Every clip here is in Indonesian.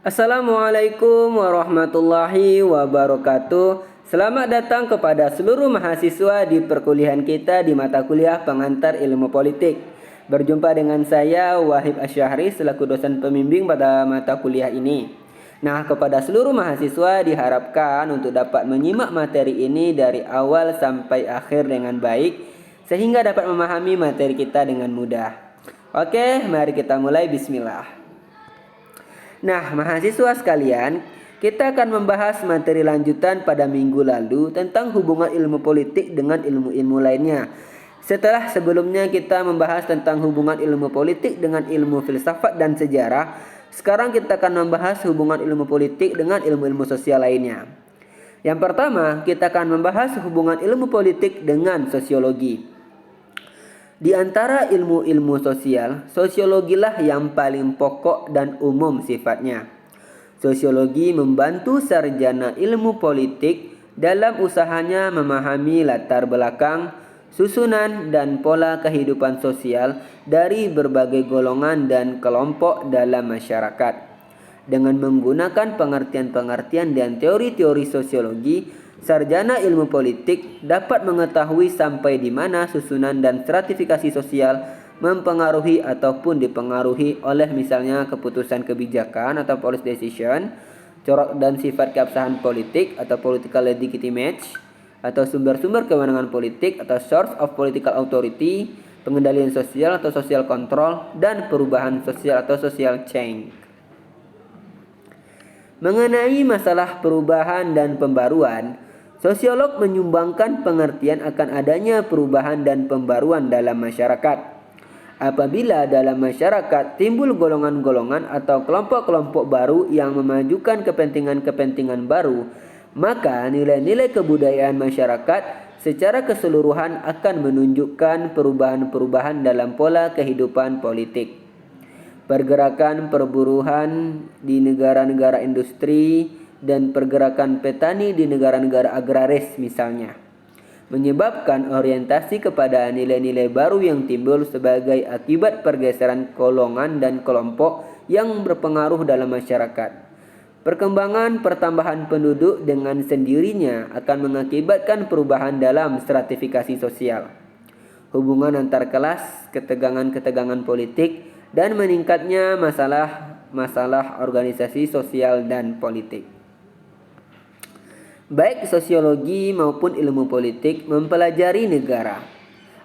Assalamualaikum warahmatullahi wabarakatuh. Selamat datang kepada seluruh mahasiswa di perkuliahan kita di mata kuliah pengantar ilmu politik. Berjumpa dengan saya Wahib Asyahri selaku dosen pembimbing pada mata kuliah ini. Nah, kepada seluruh mahasiswa diharapkan untuk dapat menyimak materi ini dari awal sampai akhir dengan baik sehingga dapat memahami materi kita dengan mudah. Oke, mari kita mulai. Bismillah. Nah, mahasiswa sekalian, kita akan membahas materi lanjutan pada minggu lalu tentang hubungan ilmu politik dengan ilmu-ilmu lainnya. Setelah sebelumnya kita membahas tentang hubungan ilmu politik dengan ilmu filsafat dan sejarah, sekarang kita akan membahas hubungan ilmu politik dengan ilmu-ilmu sosial lainnya. Yang pertama, kita akan membahas hubungan ilmu politik dengan sosiologi. Di antara ilmu-ilmu sosial, sosiologilah yang paling pokok dan umum sifatnya. Sosiologi membantu sarjana ilmu politik dalam usahanya memahami latar belakang, susunan, dan pola kehidupan sosial dari berbagai golongan dan kelompok dalam masyarakat. Dengan menggunakan pengertian-pengertian dan teori-teori sosiologi, sarjana ilmu politik dapat mengetahui sampai di mana susunan dan stratifikasi sosial mempengaruhi ataupun dipengaruhi oleh misalnya keputusan kebijakan atau policy decision, corak dan sifat keabsahan politik atau political legitimate, atau sumber-sumber kewenangan politik atau source of political authority, pengendalian sosial atau social control, dan perubahan sosial atau social change. Mengenai masalah perubahan dan pembaruan, sosiolog menyumbangkan pengertian akan adanya perubahan dan pembaruan dalam masyarakat. Apabila dalam masyarakat timbul golongan-golongan atau kelompok-kelompok baru yang memajukan kepentingan-kepentingan baru, maka nilai-nilai kebudayaan masyarakat secara keseluruhan akan menunjukkan perubahan-perubahan dalam pola kehidupan politik. Pergerakan perburuhan di negara-negara industri dan pergerakan petani di negara-negara agraris misalnya, menyebabkan orientasi kepada nilai-nilai baru yang timbul sebagai akibat pergeseran golongan dan kelompok yang berpengaruh dalam masyarakat. Perkembangan pertambahan penduduk dengan sendirinya akan mengakibatkan perubahan dalam stratifikasi sosial, hubungan antar kelas, ketegangan-ketegangan politik, dan meningkatnya masalah organisasi sosial dan politik. Baik sosiologi maupun ilmu politik mempelajari negara.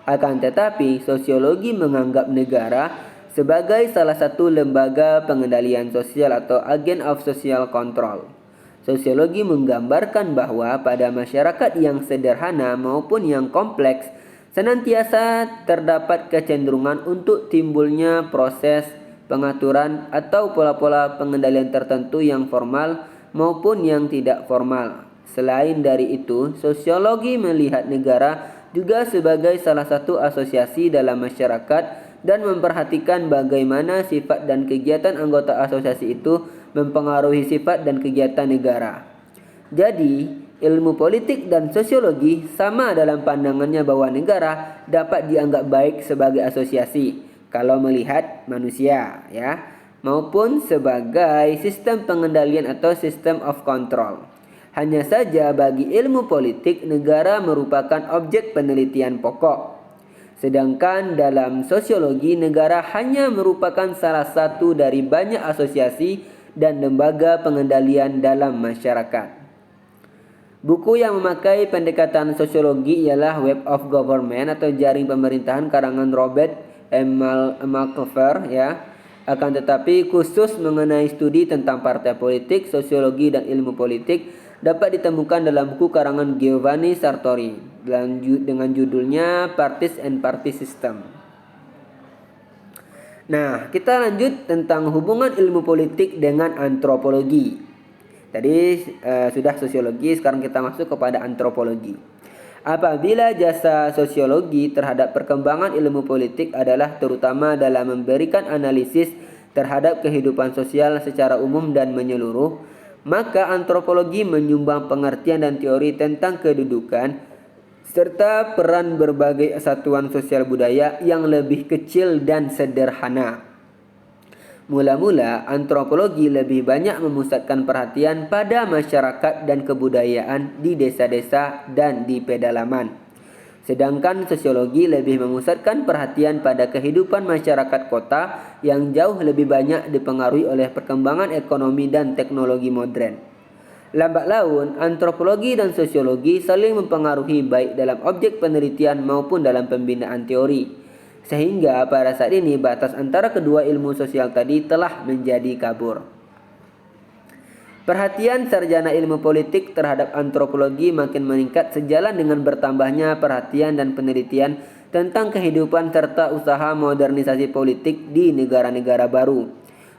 Akan tetapi, sosiologi menganggap negara sebagai salah satu lembaga pengendalian sosial atau agent of social control. Sosiologi menggambarkan bahwa pada masyarakat yang sederhana maupun yang kompleks, senantiasa terdapat kecenderungan untuk timbulnya proses pengaturan atau pola-pola pengendalian tertentu yang formal maupun yang tidak formal. Selain dari itu, sosiologi melihat negara juga sebagai salah satu asosiasi dalam masyarakat dan memperhatikan bagaimana sifat dan kegiatan anggota asosiasi itu mempengaruhi sifat dan kegiatan negara. Jadi, ilmu politik dan sosiologi sama dalam pandangannya bahwa negara dapat dianggap baik sebagai asosiasi kalau melihat manusia, maupun sebagai sistem pengendalian atau system of control. Hanya saja bagi ilmu politik, negara merupakan objek penelitian pokok. Sedangkan dalam sosiologi, negara hanya merupakan salah satu dari banyak asosiasi dan lembaga pengendalian dalam masyarakat. Buku yang memakai pendekatan sosiologi ialah Web of Government atau Jaring Pemerintahan karangan Robert M. Malcofer, Akan tetapi khusus mengenai studi tentang partai politik, sosiologi dan ilmu politik dapat ditemukan dalam buku karangan Giovanni Sartori dengan judulnya Parties and Party System. Nah, kita lanjut tentang hubungan ilmu politik dengan antropologi. Tadi sudah sosiologi, sekarang kita masuk kepada antropologi. Apabila jasa sosiologi terhadap perkembangan ilmu politik adalah terutama dalam memberikan analisis terhadap kehidupan sosial secara umum dan menyeluruh, maka antropologi menyumbang pengertian dan teori tentang kedudukan serta peran berbagai satuan sosial budaya yang lebih kecil dan sederhana. Mula-mula, antropologi lebih banyak memusatkan perhatian pada masyarakat dan kebudayaan di desa-desa dan di pedalaman. Sedangkan sosiologi lebih memusatkan perhatian pada kehidupan masyarakat kota yang jauh lebih banyak dipengaruhi oleh perkembangan ekonomi dan teknologi modern. Lambat laun, antropologi dan sosiologi saling mempengaruhi baik dalam objek penelitian maupun dalam pembinaan teori. Sehingga pada saat ini batas antara kedua ilmu sosial tadi telah menjadi kabur. Perhatian sarjana ilmu politik terhadap antropologi makin meningkat sejalan dengan bertambahnya perhatian dan penelitian tentang kehidupan serta usaha modernisasi politik di negara-negara baru.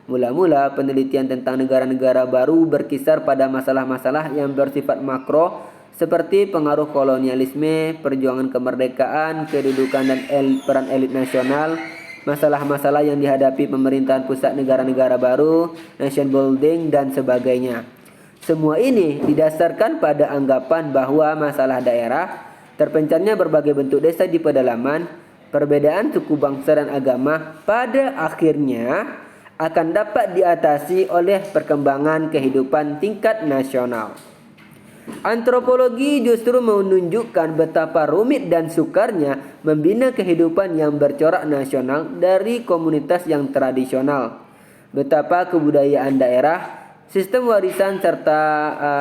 Mula-mula penelitian tentang negara-negara baru berkisar pada masalah-masalah yang bersifat makro seperti pengaruh kolonialisme, perjuangan kemerdekaan, kedudukan dan peran elit nasional, masalah-masalah yang dihadapi pemerintahan pusat negara-negara baru, nation building, dan sebagainya. Semua ini didasarkan pada anggapan bahwa masalah daerah, terpencarnya berbagai bentuk desa di pedalaman, perbedaan suku bangsa dan agama pada akhirnya akan dapat diatasi oleh perkembangan kehidupan tingkat nasional. Antropologi justru menunjukkan betapa rumit dan sukarnya membina kehidupan yang bercorak nasional dari komunitas yang tradisional. Betapa kebudayaan daerah, sistem warisan serta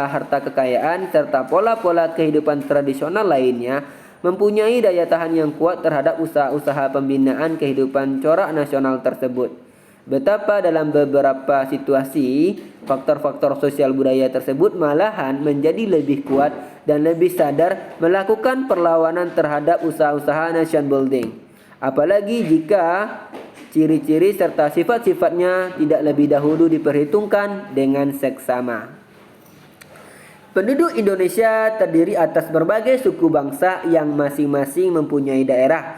harta kekayaan serta pola-pola kehidupan tradisional lainnya mempunyai daya tahan yang kuat terhadap usaha-usaha pembinaan kehidupan corak nasional tersebut. Betapa dalam beberapa situasi, faktor-faktor sosial budaya tersebut malahan menjadi lebih kuat dan lebih sadar melakukan perlawanan terhadap usaha-usaha nation building. Apalagi jika ciri-ciri serta sifat-sifatnya tidak lebih dahulu diperhitungkan dengan seksama. Penduduk Indonesia terdiri atas berbagai suku bangsa yang masing-masing mempunyai daerah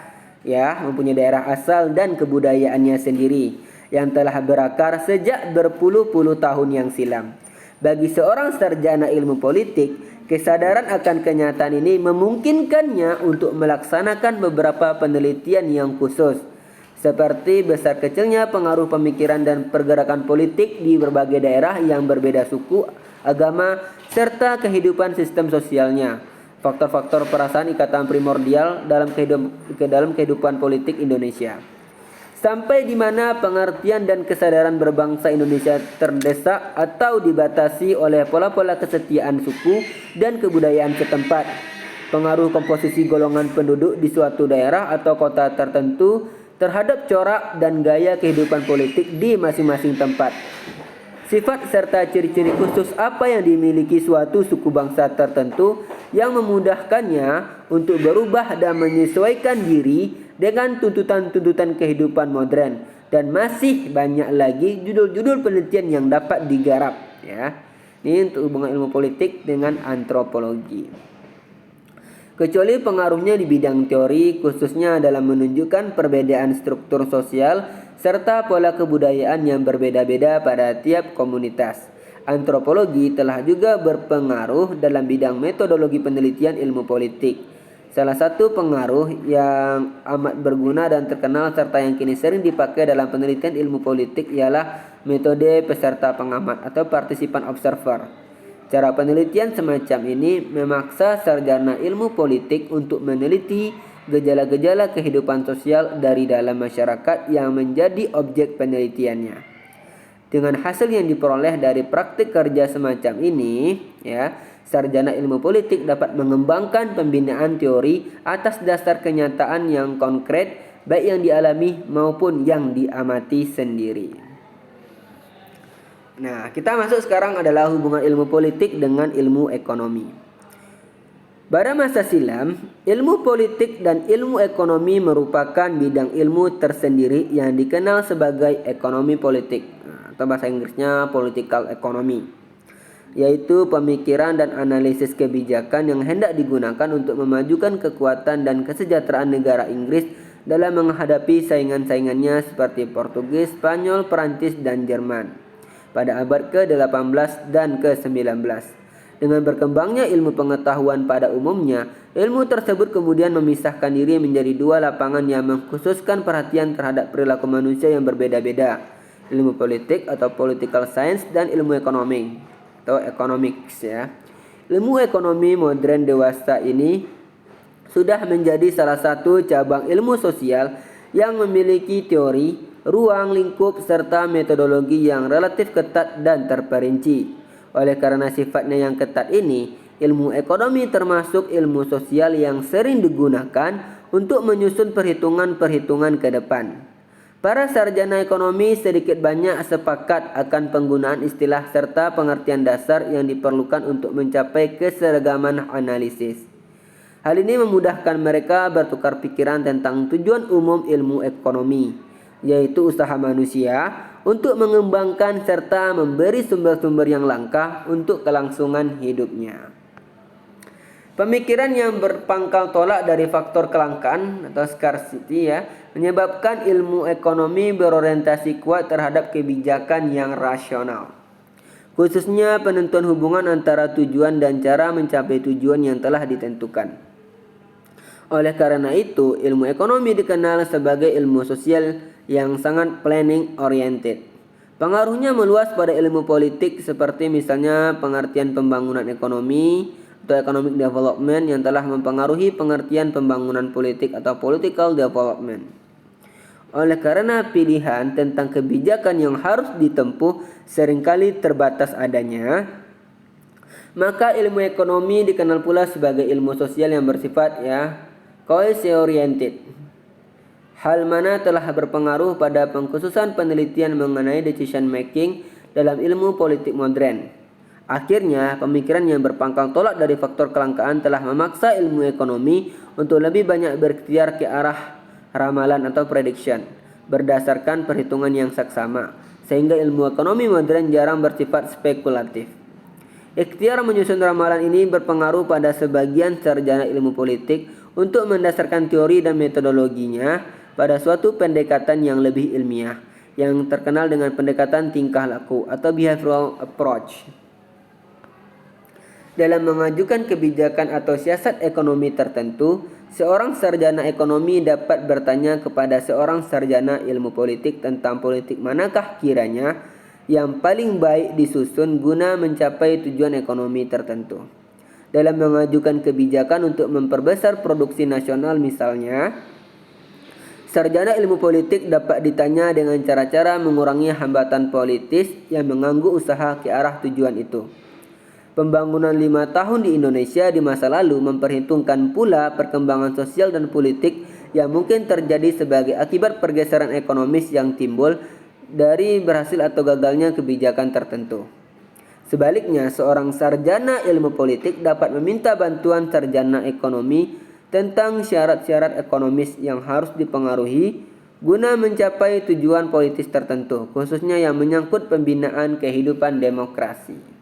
asal dan kebudayaannya sendiri yang telah berakar sejak berpuluh-puluh tahun yang silam. Bagi seorang sarjana ilmu politik, kesadaran akan kenyataan ini memungkinkannya untuk melaksanakan beberapa penelitian yang khusus, seperti besar kecilnya pengaruh pemikiran dan pergerakan politik di berbagai daerah yang berbeda suku, agama, serta kehidupan sistem sosialnya. Faktor-faktor perasaan ikatan primordial dalam kehidupan politik Indonesia. Sampai di mana pengertian dan kesadaran berbangsa Indonesia terdesak atau dibatasi oleh pola-pola kesetiaan suku dan kebudayaan setempat. Pengaruh komposisi golongan penduduk di suatu daerah atau kota tertentu terhadap corak dan gaya kehidupan politik di masing-masing tempat. Sifat serta ciri-ciri khusus apa yang dimiliki suatu suku bangsa tertentu yang memudahkannya untuk berubah dan menyesuaikan diri dengan tuntutan-tuntutan kehidupan modern, dan masih banyak lagi judul-judul penelitian yang dapat digarap ya. Ini untuk hubungan ilmu politik dengan antropologi. Kecuali pengaruhnya di bidang teori, khususnya dalam menunjukkan perbedaan struktur sosial serta pola kebudayaan yang berbeda-beda pada tiap komunitas. Antropologi telah juga berpengaruh dalam bidang metodologi penelitian ilmu politik. Salah satu pengaruh yang amat berguna dan terkenal serta yang kini sering dipakai dalam penelitian ilmu politik ialah metode peserta pengamat atau participant observer. Cara penelitian semacam ini memaksa sarjana ilmu politik untuk meneliti gejala-gejala kehidupan sosial dari dalam masyarakat yang menjadi objek penelitiannya. Dengan hasil yang diperoleh dari praktik kerja semacam ini, sarjana ilmu politik dapat mengembangkan pembinaan teori atas dasar kenyataan yang konkret, baik yang dialami maupun yang diamati sendiri. Nah, kita masuk sekarang adalah hubungan ilmu politik dengan ilmu ekonomi. Pada masa silam, ilmu politik dan ilmu ekonomi merupakan bidang ilmu tersendiri yang dikenal sebagai ekonomi politik, atau bahasa Inggrisnya political economy, yaitu pemikiran dan analisis kebijakan yang hendak digunakan untuk memajukan kekuatan dan kesejahteraan negara Inggris dalam menghadapi saingan-saingannya seperti Portugis, Spanyol, Perancis, dan Jerman pada abad ke-18 dan ke-19. Dengan berkembangnya ilmu pengetahuan pada umumnya, ilmu tersebut kemudian memisahkan diri menjadi dua lapangan yang mengkhususkan perhatian terhadap perilaku manusia yang berbeda-beda, ilmu politik atau political science, dan ilmu ekonomi atau economics ya. Ilmu ekonomi modern dewasa ini sudah menjadi salah satu cabang ilmu sosial yang memiliki teori, ruang lingkup, serta metodologi yang relatif ketat dan terperinci. Oleh karena sifatnya yang ketat ini, ilmu ekonomi termasuk ilmu sosial yang sering digunakan untuk menyusun perhitungan-perhitungan ke depan. Para sarjana ekonomi sedikit banyak sepakat akan penggunaan istilah serta pengertian dasar yang diperlukan untuk mencapai keseragaman analisis. Hal ini memudahkan mereka bertukar pikiran tentang tujuan umum ilmu ekonomi, yaitu usaha manusia untuk mengembangkan serta memberi sumber-sumber yang langka untuk kelangsungan hidupnya. Pemikiran yang berpangkal tolak dari faktor kelangkaan atau scarcity ya, menyebabkan ilmu ekonomi berorientasi kuat terhadap kebijakan yang rasional, khususnya penentuan hubungan antara tujuan dan cara mencapai tujuan yang telah ditentukan. Oleh karena itu, ilmu ekonomi dikenal sebagai ilmu sosial yang sangat planning oriented. Pengaruhnya meluas pada ilmu politik seperti misalnya pengertian pembangunan ekonomi atau economic development yang telah mempengaruhi pengertian pembangunan politik atau political development. Oleh karena pilihan tentang kebijakan yang harus ditempuh seringkali terbatas adanya, maka ilmu ekonomi dikenal pula sebagai ilmu sosial yang bersifat cause oriented. Hal mana telah berpengaruh pada pengkhususan penelitian mengenai decision making dalam ilmu politik modern. Akhirnya, pemikiran yang berpangkal tolak dari faktor kelangkaan telah memaksa ilmu ekonomi untuk lebih banyak berikhtiar ke arah ramalan atau prediction berdasarkan perhitungan yang saksama, sehingga ilmu ekonomi modern jarang bersifat spekulatif. Ikhtiar menyusun ramalan ini berpengaruh pada sebagian sarjana ilmu politik untuk mendasarkan teori dan metodologinya pada suatu pendekatan yang lebih ilmiah, yang terkenal dengan pendekatan tingkah laku atau behavioral approach. Dalam mengajukan kebijakan atau siasat ekonomi tertentu, seorang sarjana ekonomi dapat bertanya kepada seorang sarjana ilmu politik tentang politik manakah kiranya yang paling baik disusun guna mencapai tujuan ekonomi tertentu. Dalam mengajukan kebijakan untuk memperbesar produksi nasional misalnya, sarjana ilmu politik dapat ditanya dengan cara-cara mengurangi hambatan politis yang mengganggu usaha ke arah tujuan itu. Pembangunan 5 tahun di Indonesia di masa lalu memperhitungkan pula perkembangan sosial dan politik yang mungkin terjadi sebagai akibat pergeseran ekonomis yang timbul dari berhasil atau gagalnya kebijakan tertentu. Sebaliknya, seorang sarjana ilmu politik dapat meminta bantuan sarjana ekonomi tentang syarat-syarat ekonomis yang harus dipengaruhi guna mencapai tujuan politis tertentu, khususnya yang menyangkut pembinaan kehidupan demokrasi.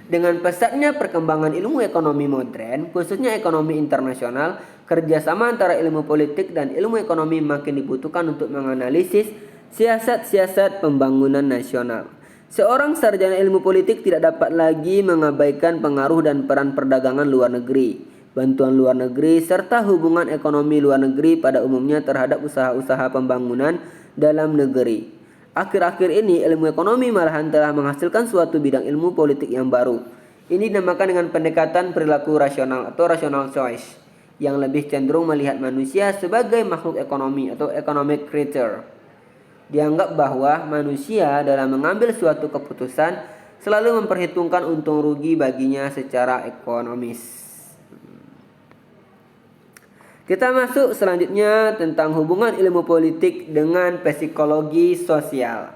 Dengan pesatnya perkembangan ilmu ekonomi modern, khususnya ekonomi internasional, kerjasama antara ilmu politik dan ilmu ekonomi makin dibutuhkan untuk menganalisis siasat-siasat pembangunan nasional. Seorang sarjana ilmu politik tidak dapat lagi mengabaikan pengaruh dan peran perdagangan luar negeri, bantuan luar negeri, serta hubungan ekonomi luar negeri pada umumnya terhadap usaha-usaha pembangunan dalam negeri. Akhir-akhir ini ilmu ekonomi malahan telah menghasilkan suatu bidang ilmu politik yang baru. Ini dinamakan dengan pendekatan perilaku rasional atau rational choice, yang lebih cenderung melihat manusia sebagai makhluk ekonomi atau economic creature. Dianggap bahwa manusia dalam mengambil suatu keputusan selalu memperhitungkan untung rugi baginya secara ekonomis. Kita masuk selanjutnya tentang hubungan ilmu politik dengan psikologi sosial.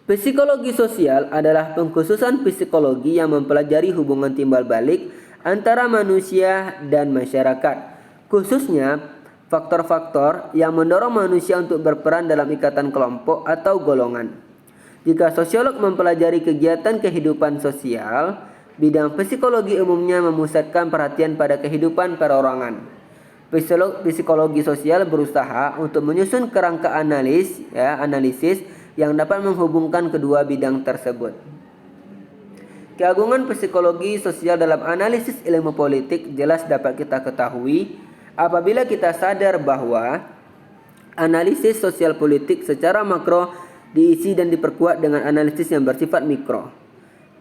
Psikologi sosial adalah pengkhususan psikologi yang mempelajari hubungan timbal balik antara manusia dan masyarakat, khususnya faktor-faktor yang mendorong manusia untuk berperan dalam ikatan kelompok atau golongan. Jika sosiolog mempelajari kegiatan kehidupan sosial, bidang psikologi umumnya memusatkan perhatian pada kehidupan perorangan. Psikologi sosial berusaha untuk menyusun kerangka analisis yang dapat menghubungkan kedua bidang tersebut. Keagungan psikologi sosial dalam analisis ilmu politik jelas dapat kita ketahui apabila kita sadar bahwa Analisis sosial politik secara makro diisi dan diperkuat dengan analisis yang bersifat mikro.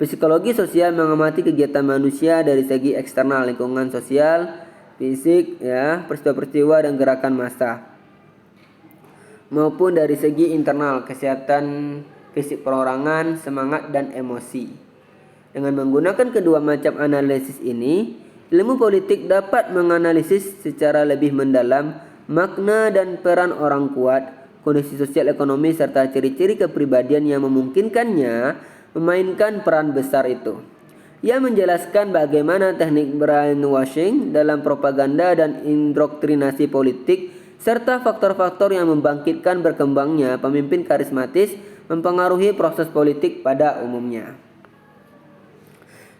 Psikologi sosial mengamati kegiatan manusia dari segi eksternal, lingkungan sosial, fisik, peristiwa-peristiwa dan gerakan massa, maupun dari segi internal, kesehatan fisik perorangan, semangat dan emosi. Dengan menggunakan kedua macam analisis ini, ilmu politik dapat menganalisis secara lebih mendalam makna dan peran orang kuat, kondisi sosial ekonomi serta ciri-ciri kepribadian yang memungkinkannya memainkan peran besar itu. Ia menjelaskan bagaimana teknik brainwashing dalam propaganda dan indoktrinasi politik serta faktor-faktor yang membangkitkan berkembangnya pemimpin karismatis mempengaruhi proses politik pada umumnya.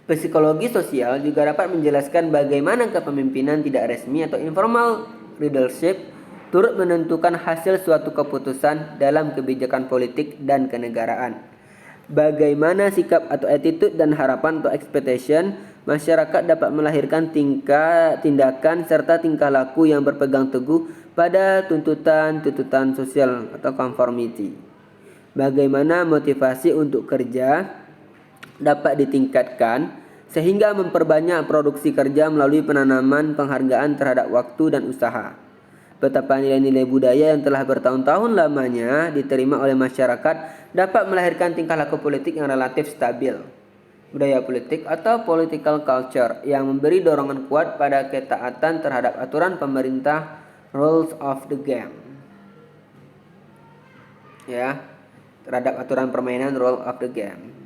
Psikologi sosial juga dapat menjelaskan bagaimana kepemimpinan tidak resmi atau informal leadership turut menentukan hasil suatu keputusan dalam kebijakan politik dan kenegaraan. Bagaimana sikap atau attitude dan harapan atau expectation masyarakat dapat melahirkan tindakan serta tingkah laku yang berpegang teguh pada tuntutan sosial atau conformity. Bagaimana motivasi untuk kerja dapat ditingkatkan sehingga memperbanyak produksi kerja melalui penanaman penghargaan terhadap waktu dan usaha. Betapa nilai-nilai budaya yang telah bertahun-tahun lamanya diterima oleh masyarakat dapat melahirkan tingkah laku politik yang relatif stabil. Budaya politik atau political culture yang memberi dorongan kuat pada ketaatan terhadap aturan pemerintah, rules of the game. Terhadap aturan permainan, rule of the game.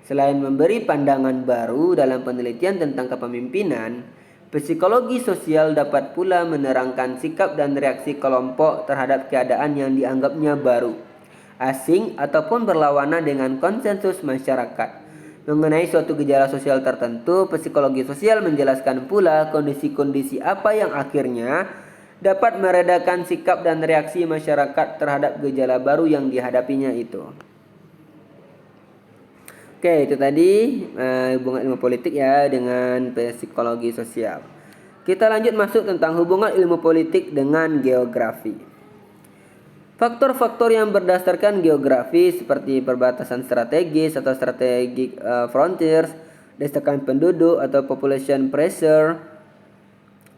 Selain memberi pandangan baru dalam penelitian tentang kepemimpinan, psikologi sosial dapat pula menerangkan sikap dan reaksi kelompok terhadap keadaan yang dianggapnya baru, asing ataupun berlawanan dengan konsensus masyarakat. Mengenai suatu gejala sosial tertentu, psikologi sosial menjelaskan pula kondisi-kondisi apa yang akhirnya dapat meredakan sikap dan reaksi masyarakat terhadap gejala baru yang dihadapinya itu. Oke, itu tadi hubungan ilmu politik dengan psikologi sosial. Kita lanjut masuk tentang hubungan ilmu politik dengan geografi. Faktor-faktor yang berdasarkan geografi seperti perbatasan strategis atau strategic frontiers, desakan penduduk atau population pressure,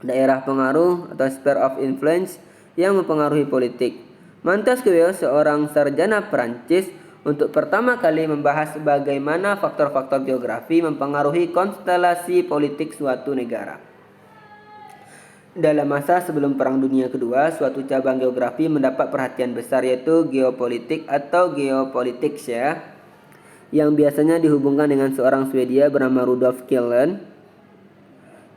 daerah pengaruh atau sphere of influence yang mempengaruhi politik. Montesquieu, seorang sarjana Prancis, untuk pertama kali membahas bagaimana faktor-faktor geografi mempengaruhi konstelasi politik suatu negara. Dalam masa sebelum Perang Dunia Kedua, suatu cabang geografi mendapat perhatian besar yaitu geopolitik atau geopolitics yang biasanya dihubungkan dengan seorang Swedia bernama Rudolf Kjellén.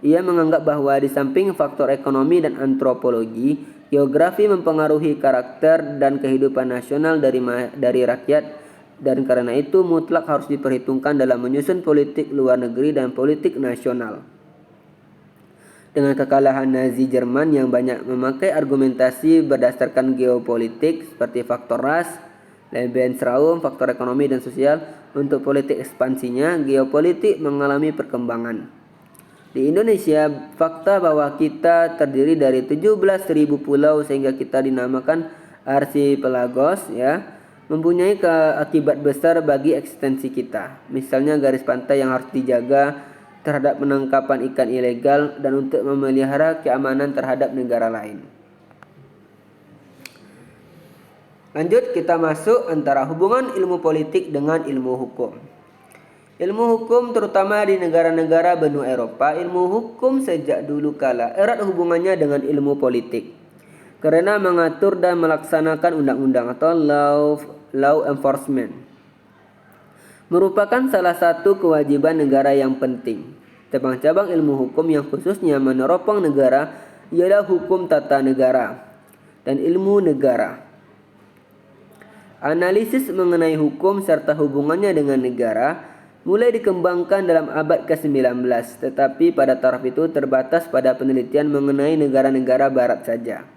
Ia menganggap bahwa di samping faktor ekonomi dan antropologi, geografi mempengaruhi karakter dan kehidupan nasional dari rakyat, dan karena itu mutlak harus diperhitungkan dalam menyusun politik luar negeri dan politik nasional. Dengan kekalahan Nazi Jerman yang banyak memakai argumentasi berdasarkan geopolitik seperti faktor ras, Lebensraum, faktor ekonomi dan sosial untuk politik ekspansinya, geopolitik mengalami perkembangan. Di Indonesia, fakta bahwa kita terdiri dari 17.000 pulau sehingga kita dinamakan archipelagos mempunyai akibat besar bagi eksistensi kita. Misalnya garis pantai yang harus dijaga terhadap penangkapan ikan ilegal dan untuk memelihara keamanan terhadap negara lain. Lanjut, kita masuk antara hubungan ilmu politik dengan ilmu hukum. Ilmu hukum terutama di negara-negara benua Eropa, ilmu hukum sejak dulu kala erat hubungannya dengan ilmu politik. Karena mengatur dan melaksanakan undang-undang atau law enforcement merupakan salah satu kewajiban negara yang penting. Cabang-cabang ilmu hukum yang khususnya meneropong negara ialah hukum tata negara dan ilmu negara. Analisis mengenai hukum serta hubungannya dengan negara mulai dikembangkan dalam abad ke-19, tetapi pada taraf itu terbatas pada penelitian mengenai negara-negara barat saja.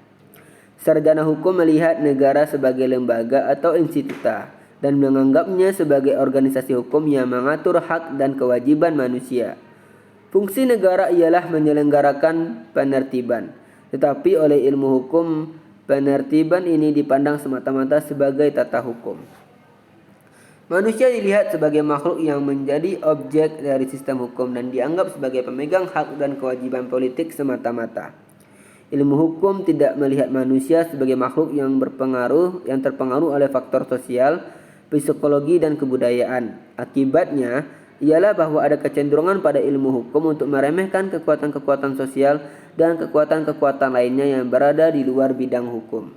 Sarjana hukum melihat negara sebagai lembaga atau instituta dan menganggapnya sebagai organisasi hukum yang mengatur hak dan kewajiban manusia. Fungsi negara ialah menyelenggarakan penertiban, Tetapi oleh ilmu hukum, penertiban ini dipandang semata-mata sebagai tata hukum. Manusia dilihat sebagai makhluk yang menjadi objek dari sistem hukum dan dianggap sebagai pemegang hak dan kewajiban politik semata-mata. Ilmu hukum tidak melihat manusia sebagai makhluk yang terpengaruh oleh faktor sosial, psikologi, dan kebudayaan. Akibatnya ialah bahwa ada kecenderungan pada ilmu hukum untuk meremehkan kekuatan-kekuatan sosial dan kekuatan-kekuatan lainnya yang berada di luar bidang hukum.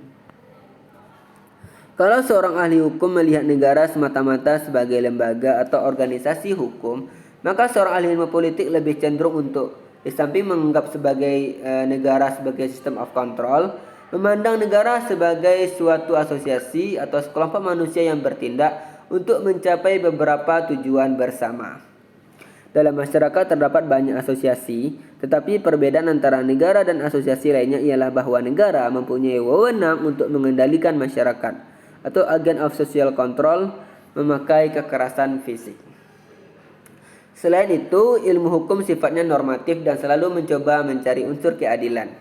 Kalau seorang ahli hukum melihat negara semata-mata sebagai lembaga atau organisasi hukum, maka seorang ahli ilmu politik lebih cenderung untuk, di samping menganggap sebagai negara sebagai system of control, memandang negara sebagai suatu asosiasi atau sekelompok manusia yang bertindak untuk mencapai beberapa tujuan bersama. Dalam masyarakat terdapat banyak asosiasi, tetapi perbedaan antara negara dan asosiasi lainnya ialah bahwa negara mempunyai wewenang untuk mengendalikan masyarakat atau agent of social control, memakai kekerasan fisik. Selain itu, ilmu hukum sifatnya normatif dan selalu mencoba mencari unsur keadilan.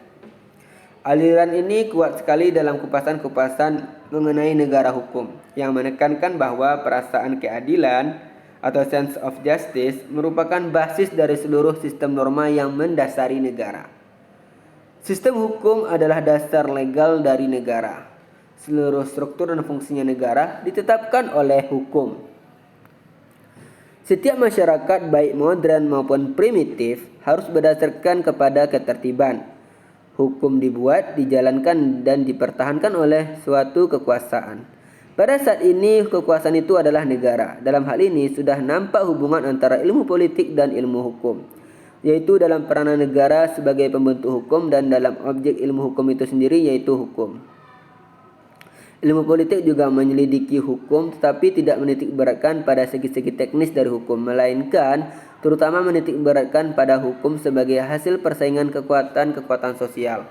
Aliran ini kuat sekali dalam kupasan-kupasan mengenai negara hukum, yang menekankan bahwa perasaan keadilan atau sense of justice merupakan basis dari seluruh sistem norma yang mendasari negara. Sistem hukum adalah dasar legal dari negara. Seluruh struktur dan fungsinya negara ditetapkan oleh hukum. Setiap masyarakat baik modern maupun primitif harus berdasarkan kepada ketertiban. Hukum dibuat, dijalankan, dan dipertahankan oleh suatu kekuasaan. Pada saat ini kekuasaan itu adalah negara. Dalam hal ini sudah nampak hubungan antara ilmu politik dan ilmu hukum, yaitu dalam peranan negara sebagai pembentuk hukum dan dalam objek ilmu hukum itu sendiri, yaitu hukum. Ilmu politik juga menyelidiki hukum tetapi tidak menitik beratkan pada segi-segi teknis dari hukum, melainkan terutama menitik beratkan pada hukum sebagai hasil persaingan kekuatan-kekuatan sosial,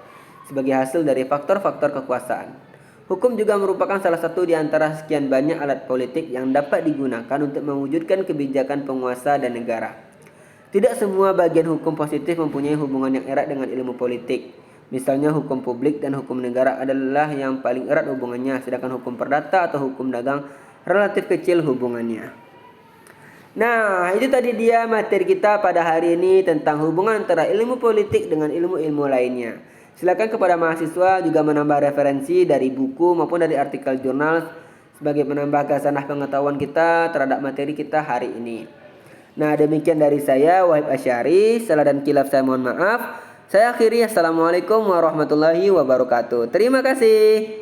sebagai hasil dari faktor-faktor kekuasaan. Hukum juga merupakan salah satu di antara sekian banyak alat politik yang dapat digunakan untuk mewujudkan kebijakan penguasa dan negara. Tidak semua bagian hukum positif mempunyai hubungan yang erat dengan ilmu politik. Misalnya hukum publik dan hukum negara adalah yang paling erat hubungannya, sedangkan hukum perdata atau hukum dagang relatif kecil hubungannya. Nah, itu tadi dia materi kita pada hari ini tentang hubungan antara ilmu politik dengan ilmu-ilmu lainnya. Silakan kepada mahasiswa juga menambah referensi dari buku maupun dari artikel jurnal sebagai menambah khasanah pengetahuan kita terhadap materi kita hari ini. Nah, demikian dari saya, Wahib Asyari. Salah dan khilaf saya mohon maaf. Saya akhiri, assalamualaikum warahmatullahi wabarakatuh. Terima kasih.